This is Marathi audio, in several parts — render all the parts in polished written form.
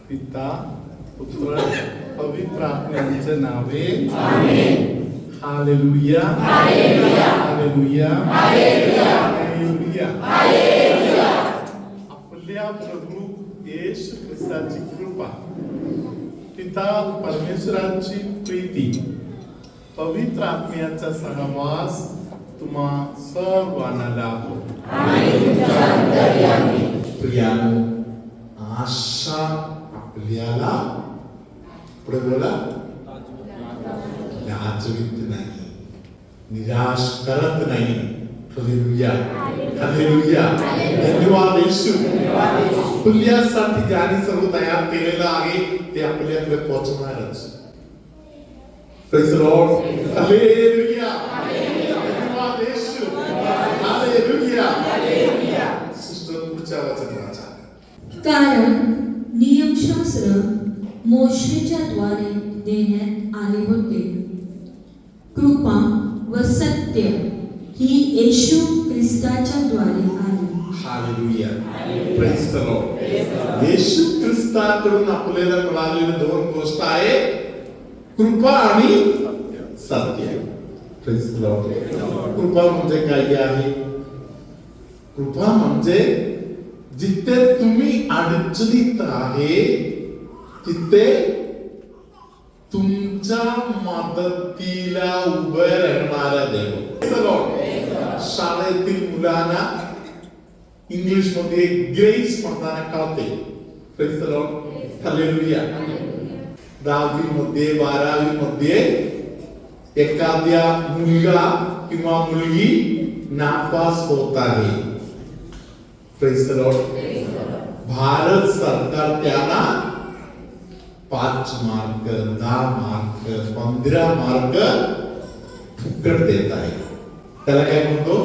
पिता पुत्र पवित्र आत्म्याचे नावे हालेलुया हालेलुया हालेलुया हालेलुया. आपल्या प्रभू येशू ख्रिस्ताची कृपा, पिता परमेश्वराची प्रीती, पवित्र आत्म्याचा सहवास तुम्हा सर्वांना लाभो. प्रियानो, आशा आपल्याला पुढे बोला लाजवीत नाही, निराश करत नाही. Hallelujah hallelujah. धन्यवाद येशू. तुझ्यासाठी ज्याने सर्व तयार केलेलं आहे ते आपल्याकडे पोहोचणारच. Praise the lord. हालेलुया. धन्यवाद येशू. हालेलुया. सिस्टर पुढच्या वचन वाचा. कारण नियमशास्त्र मोशेच्या द्वारे देण्यात आले होते, कृपा व सत्य ही येशू ख्रिस्ताच्या द्वारे आली. Hallelujah. Praise the lord. Yeshu ख्रिस्ताकडून आपल्याला मिळालेल्या दोन गोष्ट आहे, कृपा आणि सत्य. Praise the lord. कृपा म्हणजे काय आहे? कृपा म्हणजे जिथे तुम्ही अडचणीत आहे तिथे तुमच्या मदतीला उभे राहणारा देव. शाळेतील मुलांना इंग्लिश मध्ये ग्रेस म्हणताना कळते. Praise the lord. हालेलुया. 10वी मध्ये 12वी मध्ये एखाद्या मुलगा किंवा मुलगी नापास होत आहे. Praise the Lord. भारत सरकार त्यांना 5 मार्क, 10 मार्क, 15 मार्क फुकट देत आहे. त्याला काय म्हणतो?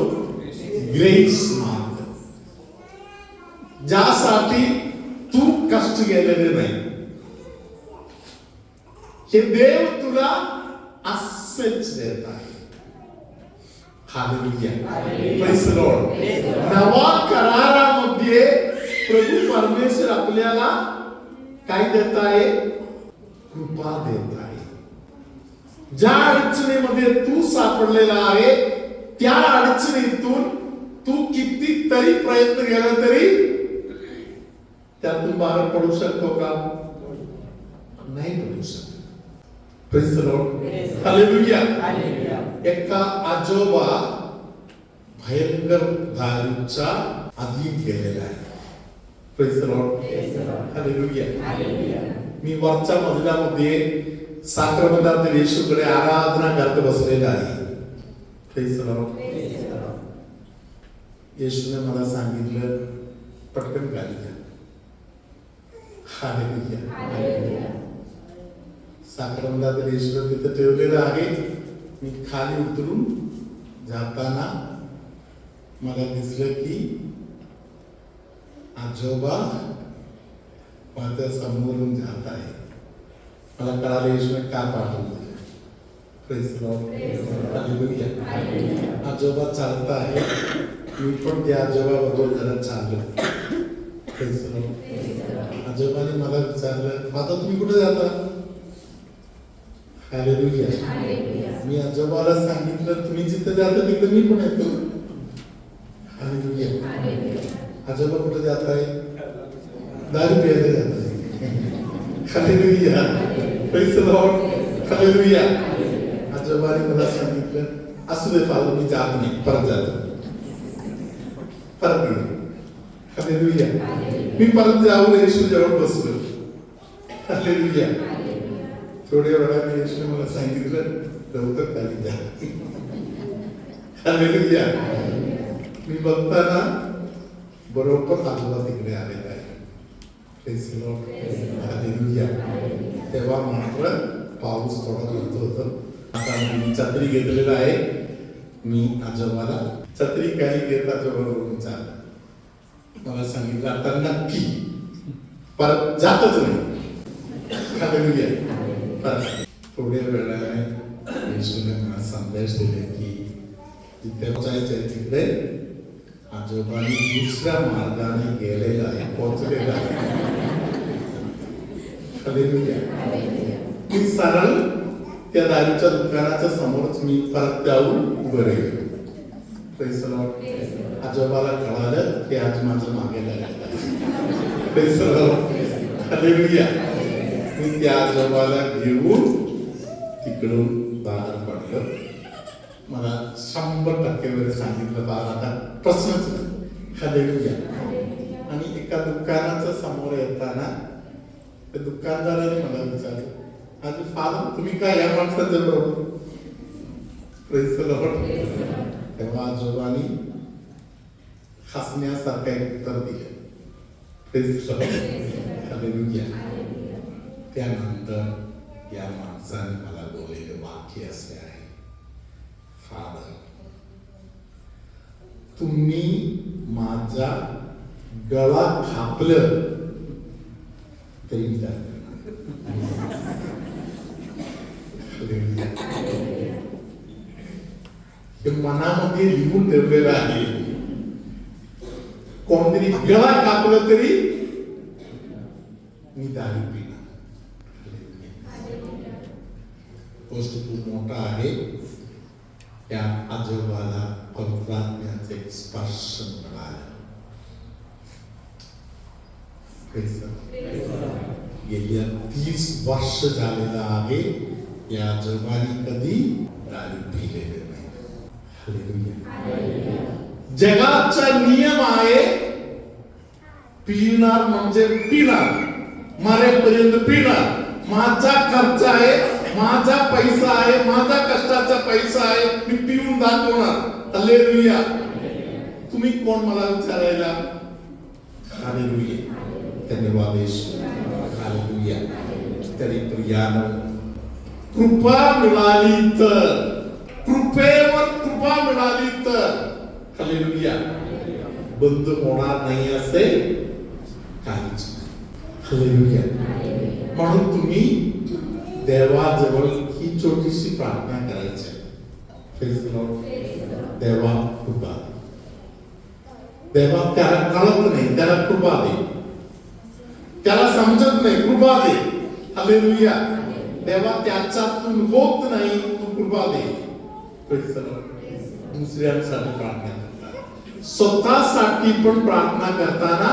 Grace mark. ज्यासाठी तू कष्ट केलेले नाही, हे देव तुला असेच देत आहे. हालेलुया. Praise the Lord. नवा करारामध्ये प्रभू परमेश्वर आपल्याला काय देत आहे? कृपा देत आहे. ज्या अडचणीमध्ये तू सापडलेला आहे त्या अडचणीतून तू कितीतरी प्रयत्न केला तरी त्यातून बाहेर पडू शकतो का? नाही पडू शकत. Praise the lord. हालेलुया. एका आजोबा भयंकर दारूचा अधीन गेलेला आहे. Praise the lord. हालेलुया. मी वरच्या मजल्यामध्ये साक्रमंतातील येशूकडे आराधना करत बसलेला आहे. Praise the Lord. येशूने मला सांगितलं पटकन खाली घ्या. हालेलुया. साक्रमंतातील येशू तिथे ठेवलेलं आहे. मी खाली उतरून जाताना मला दिसलं की आजोबा माझ्या समोरून जात आहे. मला कळालं येशूने का पाठवलं. Praise the lord. हालेलुया. आजोबा चालत आहे. मी पण त्या आजोबा बरोबर जरा चाललो. Praise the Lord. आजोबाने मला विचारलं, आता तुम्ही कुठे जाता? हालेलुया. मी आजोबाला सांगितलं तुम्ही जिथे जाता तिथे मी पण येतो. हालेलुया. आजोबा कुठे जात आहे? दारू प्यायला जात आहे. Hallelujah. Praise the lord. Hallelujah. आजोबाने मला सांगितलं असू दे फादर, मी जात नाही, परत जातो. परत गेलो. हालेलुया. मी परत जाऊन येशू जवळ बसलो. हालेलुया. थोड्या वेळाने येशूने मला सांगितलं लवकर खाली जा. हालेलुया. मी बघताना बरोबर आजोबा तिकडे आलेला आहे. Praise the lord. हालेलुया. तेव्हा मात्र पाऊस थोडा होत होतं. आता मी छत्री घेतलेला आहे. मी आजोबाला छत्री काही घेत आजोबाबरोबर चालला. मला सांगितलं आता नक्की परत जातच नाही. हालेलुया. थोड्या वेळाने येशूने मला संदेश दिले की जिथे जायचंय तिकडे आजोबांनी दुसऱ्या मार्गाने गेलेला आहे, पोहोचलेला आहे. हालेलुया. मी सरळ त्या दारूच्या दुकानाच्या समोरच मी परत जाऊन उभं राहिलो. Praise the Lord. आजोबाला कळालं की आज माझं मागे लागलं. Praise the Lord. हालेलुया. मी त्या आजोबाला घेऊन तिकडून बाहेर पडलो. मला 100% वेळ सांगितलं बाबा आता प्रश्नच नाही. हालेलुया. आणि एका दुकानाच्या समोर येताना त्या दुकानदाराने मला विचारलं, आज फादर तुम्ही काय या माणसाच्या बरोबर? Praise the Lord. तेव्हा आजोबांनी हसण्यासारखं एक उत्तर दिलं. Praise the Lord. हालेलुया. त्यानंतर या माणसाने मला बोललेले वाक्य असे आहे, फादर तुम्ही माझा गळा कापलं तरी मी जाणार. हे मनामध्ये लिहून ठेवलेलं आहे. कोणतरी गळा कापलं तरी मी दारू पिणार. गोष्ट खूप मोठा आहे. त्या आजोबाला पवित्रात्म्याचे एक स्पर्श मिळाला. गेल्या 30 वर्ष झालेलं आहे या आजोबांनी कधी दारू पिलेले नाही. हालेलुया. जगाचा नियम आहे, पिणार म्हणजे पिणार, मरेपर्यंत पिणार. माझा खर्च आहे, माझा पैसा आहे, माझा कष्टाचा पैसा आहे, मी पिऊन दाखवणार. हालेलुया. तुम्ही कोण मला विचारायला? हालेलुया. धन्यवाद येशू. हालेलुया. तरी प्रियानो, कृपा मिळाली तर, कृपेवर कृपा मिळाली तर हालेलुया बंद होणार नाही असे काहीच नाही. हालेलुया. म्हणून तुम्ही देवाजवळ ही छोटीशी प्रार्थना करायची. Praise the Lord. देवा कृपा दे. देवा त्याला कळत नाही, त्याला कृपा दे. त्याला समजत नाही, कृपा दे. हालेलुया. देवा त्याच्यातून होत नाही, तू कृपा दे. Praise the Lord. दुसऱ्यांसाठी प्रार्थना करताना, स्वतःसाठी पण प्रार्थना करताना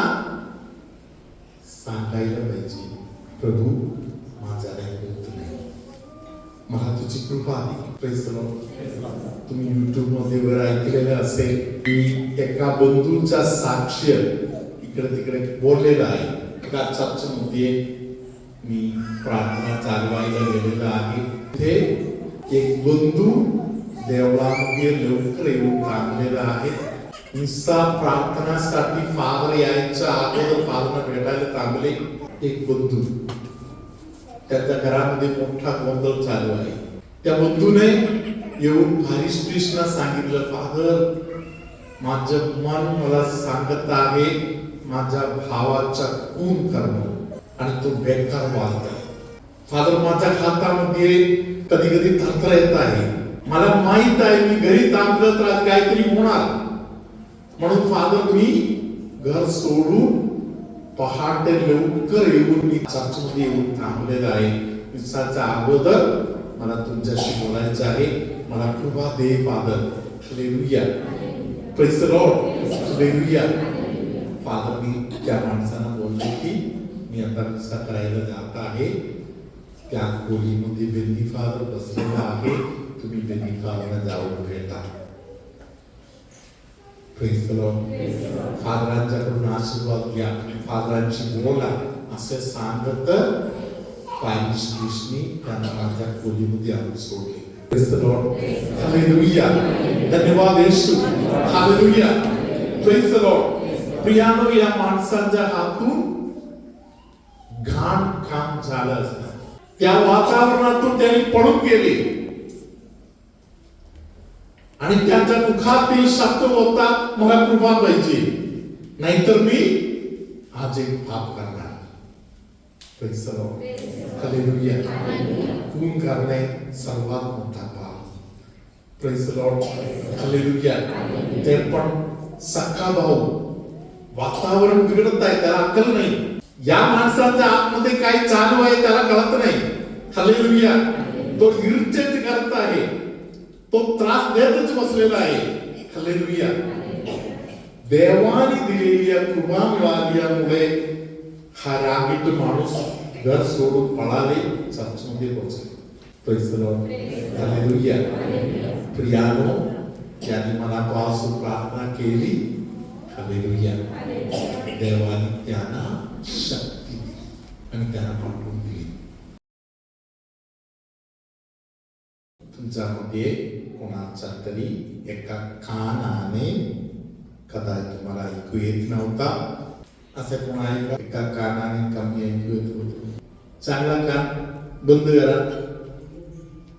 सांगायला पाहिजे, प्रभू माझा काही होत नाही, मला तुझी कृपा दे. Praise the Lord. तुम्ही YouTube मध्ये वर ऐकलेलं असेल की एका बंधूचा साक्ष्य इकडे तिकडे बोललेला आहे. एका चर्चमध्ये मी प्रार्थना चालवायला गेलेला आहे. तिथे एक बंधू देवळामध्ये लवकर येऊन थांबलेला आहे. निस्सा प्रार्थनासाठी फादर यायच्या अगोदर फादरला भेटायला थांबले. एक बंधू, त्याच्या घरामध्ये मोठा गोंधळ चालू आहे. त्या बंधूने येऊन हरीश कृष्णा सांगितलं, फादर माझं मन मला सांगत आहे माझ्या भावाचा खून करणं आणि तो बेकार वाढत आहे. फादर माझ्या हातामध्ये कधी कधी थरथर येत आहे. मला माहित आहे मी घरी थांबलं तर काहीतरी होणार, म्हणून फादर मी घर सोडून पहाटे लवकर येऊन मी चर्चमध्ये येऊन थांबलेला आहे. मिसाच्या अगोदर मला तुमच्याशी बोलायचं आहे, मला कृपा दे father. Hallelujah. Praise the lord. Hallelujah. Father मी त्या माणसाला बोलले की मी आता मिसा करायला जात आहे. त्या खोलीमध्ये बेनी फादर बसलेला आहे, तुम्ही बेनी फादरला जाऊन भेटा. Praise the Lord. फादरांच्याकडून आशीर्वाद घ्या, फादरांची बोला असे सांगत पायरीश कृष्णी त्यांना माझ्या खोलीमध्ये आणून सोडले. Praise the lord. हालेलुया. धन्यवाद Yeshu. Hallelujah. Praise the lord. प्रियानो, या माणसांच्या हातून घाण काम झालं असतं. त्या वातावरणातून त्यांनी पळून गेले आणि त्यांच्या मुखातील शब्द होता, मला कृपा पाहिजे, नाहीतर मी आज एक पाप करणार. Praise the lord. हालेलुया. खून करणे सर्वात मोठा पाप. Praise the lord. हालेलुया. ते पण सख्खा भाऊ, वातावरण बिघडत आहे, त्याला अक्कल नाही. या माणसाच्या आतमध्ये काय चालू आहे त्याला कळत नाही. हालेलुया. तो इरिटेट करत आहे, तो त्रास देतच बसलेला आहे. हालेलुया. देवाने दिलेल्या कृपा मिळाल्यामुळे हा रागीट माणूस घर सोडून पळाले, चर्चमध्ये पोहोचले. Praise the lord. हालेलुया. प्रियानो, त्याने मनापासून प्रार्थना केली. हालेलुया. देवाने त्यांना शक्ती दिली आणि त्यांना पाठवून दिली. तुमच्यामध्ये कोणाचा तरी एका कानाने कदाचित तुम्हाला ऐकू येत नव्हता, असं कोणा एका कानाने कमी ऐकू येत होतं. चांगला कान बंद करा.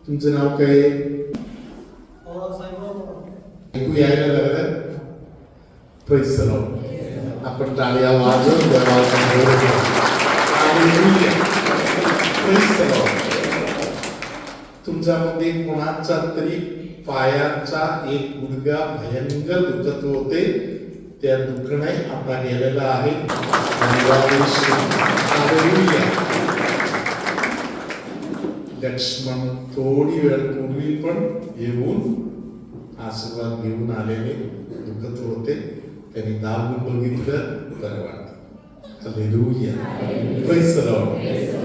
तुमचं नाव काय? ऐकू यायला लागलं? Praise the Lord. आपण टाळ्या वाजवून देवाचा हालेलुया. Praise the Lord. तुमच्यामध्ये कोणाचा तरी पायाचा एक गुडघा भयंकर दुखत होते, त्या दुखणे आता गेलेला आहे. लक्ष्मण थोडी वेळ पूर्वी पण येऊन आशीर्वाद घेऊन आलेले, दुखत होते, त्यांनी दाबून बघितलं, बरं वाटतं. Hallelujah. Praise the lord.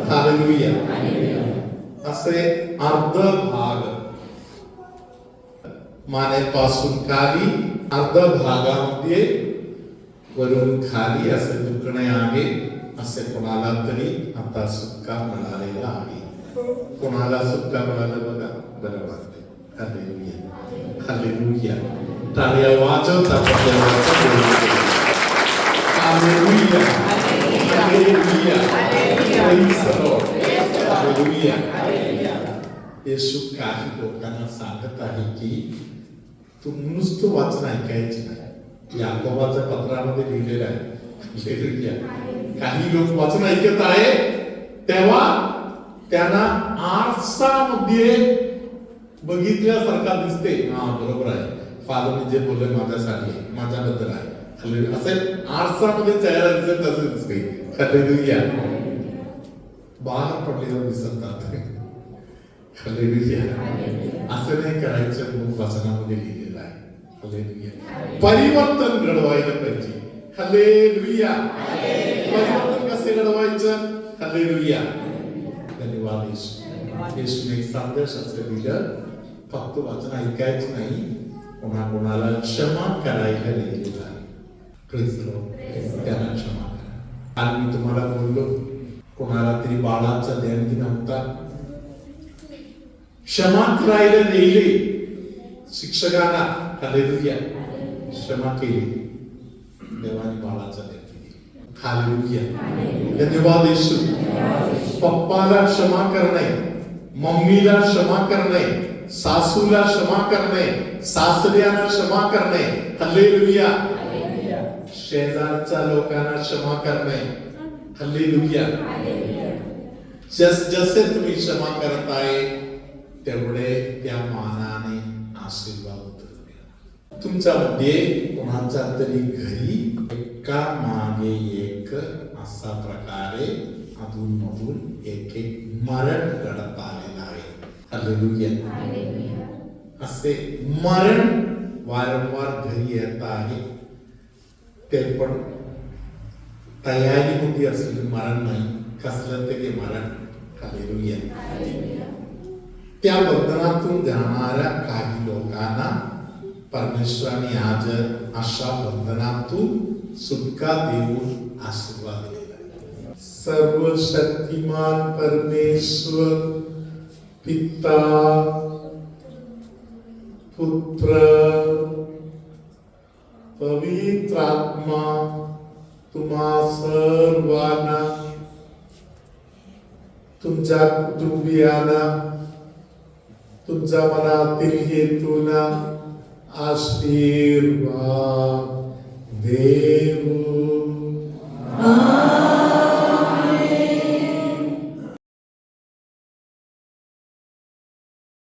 Hallelujah. असे अर्ध भाग मानेपासून खाली, अर्ध भागामध्ये वरून खाली असे दुखणे आहे. असे कोणाला तरी आता सुटका मिळालेला आहे. कोणाला सुटका मिळाला बघा, बरं वाटते. हालेलुया. हालेलुया. टाळ्या वाजवता hallelujah. Hallelujah. Praise the lord. Hallelujah. Yeshu काही लोकांना सांगत आहे की तू नुसतं वाचन ऐकायचं नाही. याकोबाच्या पत्रामध्ये लिहिलेलं आहे. काही लोक वाचन ऐकत आहे तेव्हा त्यांना आरसामध्ये बघितल्यासारखा दिसते. हा बरोबर आहे, फादरने जे बोलले माझ्यासाठी, माझ्याबद्दल आहे. असे आरसामध्ये चेहरा दिसत असं दिसते. हालेलुया. बाहेर पडलेलं दिसतात. हालेलुया. असं नाही करायचं म्हणून वचनामध्ये लिहिलेलं आहे. हालेलुया. परिवर्तन घडवायला पाहिजे. हालेलुया. परिवर्तन कसे घडवायचं? हालेलुया. धन्यवाद येशू. येशूने संदेश असं दिलं, फक्त वचन ऐकायचं नाही, कोणाला क्षमा करायला लिहिलेलं आहे. Praise the Lord. त्यांना क्षमा करा. आज मी तुम्हाला बोललो, कोणाला तरी बाळाचा जयंती नव्हता, क्षमा करायला लिहिले शिक्षकांना. हालेलुया. क्षमा केली, देवाने बाळाचा जयंती दिली. हालेलुया. धन्यवाद येशू. पप्पाला क्षमा करणे, मम्मीला क्षमा करणे, सासूला क्षमा करणे, सासऱ्याला क्षमा करणे. हालेलुया. शेजारच्या लोकांना क्षमा करणे. हालेलुया. जसे तुम्ही क्षमा करत आहे तेवढे त्या मानाने आशीर्वाद उतरले. तुमच्यामध्ये कोणाच्या तरी घरी एका मागे एक असा प्रकारे अधूनमधून एक एक मरण घडत आलेलं आहे. हालेलुया. असे मरण वारंवार घरी येत आहे, ते पण तयारीमध्ये असलेलं मरण नाही, कसलं तरी मरण. हालेलुया. त्या बंधनातून जाणाऱ्या काही लोकांना परमेश्वराने आज अशा बंधनातून सुटका देऊन आशीर्वाद दिलेला. सर्वशक्तिमान परमेश्वर पिता, पुत्र, पवित्र आत्मा तुम्हा सर्वांना, तुमच्या कुटुंबियांना, तुमच्या मनातील हेतूला आशीर्वाद देऊ.